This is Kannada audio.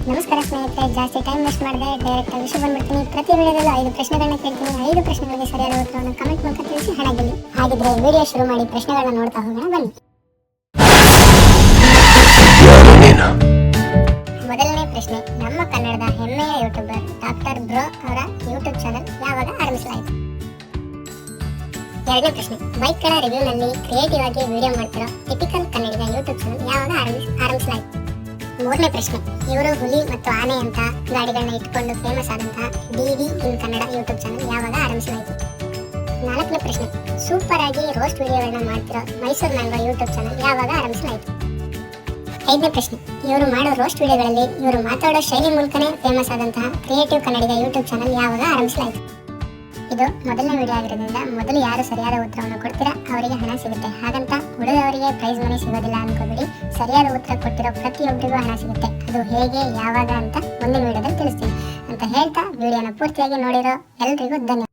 ನಮಸ್ಕಾರ ಸ್ನೇಹಿತರೆ, ಜಾಸ್ತಿ ಟೈಮ್ ವೇಸ್ಟ್ ಮಾಡದೆ ಡೈರೆಕ್ಟ್ ಆಗಿ ವಿಷಯ ಬಂದ್ಬಿಡ್ತೀನಿ. ಪ್ರತಿ ವಿಡಿಯೋದಲ್ಲೂ 5 ಪ್ರಶ್ನೆಗಳನ್ನ ಕೇಳ್ತೀನಿ. 5 ಪ್ರಶ್ನೆಗಳಿಗೆ ಸರಿಯಾದ ಉತ್ತರವನ್ನು ಕಮೆಂಟ್ ಮೂಲಕ ತಿಳಿಸಿ ಹಣ ಗೆಲ್ಲಿ. ಹಾಗಿದ್ರೆ ವಿಡಿಯೋ ಶುರು ಮಾಡಿ ಪ್ರಶ್ನೆಗಳನ್ನ ನೋಡ್ತಾ ಹೋಗೋಣ ಬನ್ನಿ. ಮೊದಲನೇ ಪ್ರಶ್ನೆ, ನಮ್ಮ ಕನ್ನಡದ ಹೆಮ್ಮೆಯ ಯೂಟ್ಯೂಬರ್ ಡಾಕ್ಟರ್ ಬ್ರೋ ಅವರ ಯೂಟ್ಯೂಬ್ ಚಾನಲ್ ಯಾವಾಗ ಆರಂಭಿಸಲಾಯಿತು? ಎರಡನೇ ಪ್ರಶ್ನೆ, ಬೈಕ್ಗಳ ರಿವ್ಯೂನಲ್ಲಿ ಕ್ರಿಯೇಟಿವ್ ಆಗಿ ವಿಡಿಯೋ ಮಾಡ್ತಿರೋ ಟಿಪಿಕಲ್ ಕನ್ನಡಿಗ ಯೂಟ್ಯೂಬ್ ಚಾನಲ್ ಯಾವಾಗ ಆರಂಭಿಸಲಾಯಿತು? ಮೂರನೇ ಪ್ರಶ್ನೆ, ಇವರು ಹುಲಿ ಮತ್ತು ಆನೆ ಅಂತ ಗಾಡಿಗಳನ್ನ ಇಟ್ಕೊಂಡು ಫೇಮಸ್ ಆದಂತಹ ಡಿವಿ ಇನ್ ಕನ್ನಡ ಯೂಟ್ಯೂಬ್ ಚಾನಲ್ ಯಾವಾಗ ಆರಂಭಿಸಲಾಯಿತು? ನಾಲ್ಕನೇ ಪ್ರಶ್ನೆ, ಸೂಪರ್ ಆಗಿ ರೋಸ್ಟ್ ವಿಡಿಯೋಗಳನ್ನ ಮಾಡ್ತಿರೋ ಮೈಸೂರು ಮ್ಯಾಂಗೋ ಯೂಟ್ಯೂಬ್ ಚಾನಲ್ ಯಾವಾಗ ಆರಂಭಿಸಲಾಯಿತು? ಐದನೇ ಪ್ರಶ್ನೆ, ಇವರು ಮಾಡೋ ರೋಸ್ಟ್ ವಿಡಿಯೋಗಳಲ್ಲಿ ಇವರು ಮಾತಾಡೋ ಶೈಲಿ ಮೂಲಕನೇ ಫೇಮಸ್ ಆದಂತಹ ಕ್ರಿಯೇಟಿವ್ ಕನ್ನಡಿಗ ಯೂಟ್ಯೂಬ್ ಚಾನಲ್ ಯಾವಾಗ ಆರಂಭಿಸಲಾಯಿತು? ಇದು ಮೊದಲನೇ ವಿಡಿಯೋ ಆಗಿರೋದ್ರಿಂದ ಮೊದಲು ಯಾರು ಸರಿಯಾದ ಉತ್ತರವನ್ನು ಕೊಡ್ತೀರಾ ಅವರಿಗೆ ಹಣ ಸಿಗುತ್ತೆ. ಹಾಗಂತ ಉಳಿದವರಿಗೆ ಪ್ರೈಸ್ ಮನಿ ಸಿಗೋದಿಲ್ಲ ಅನ್ಕೋಬೇಡಿ. ಸರಿಯಾದ ಉತ್ತರ ಕೊಟ್ಟಿರೋ ಪ್ರತಿಯೊಬ್ಬರಿಗೂ ಹಣ ಸಿಗುತ್ತೆ. ಅದು ಹೇಗೆ, ಯಾವಾಗ ಅಂತ ಮುಂದಿನ ವಿಡಿಯೋದಲ್ಲಿ ತಿಳಿಸ್ತೀನಿ ಅಂತ ಹೇಳ್ತಾ ವಿಡಿಯೋನ ಪೂರ್ತಿಯಾಗಿ ನೋಡಿರೋ ಎಲ್ರಿಗೂ ಧನ್ಯವಾದ.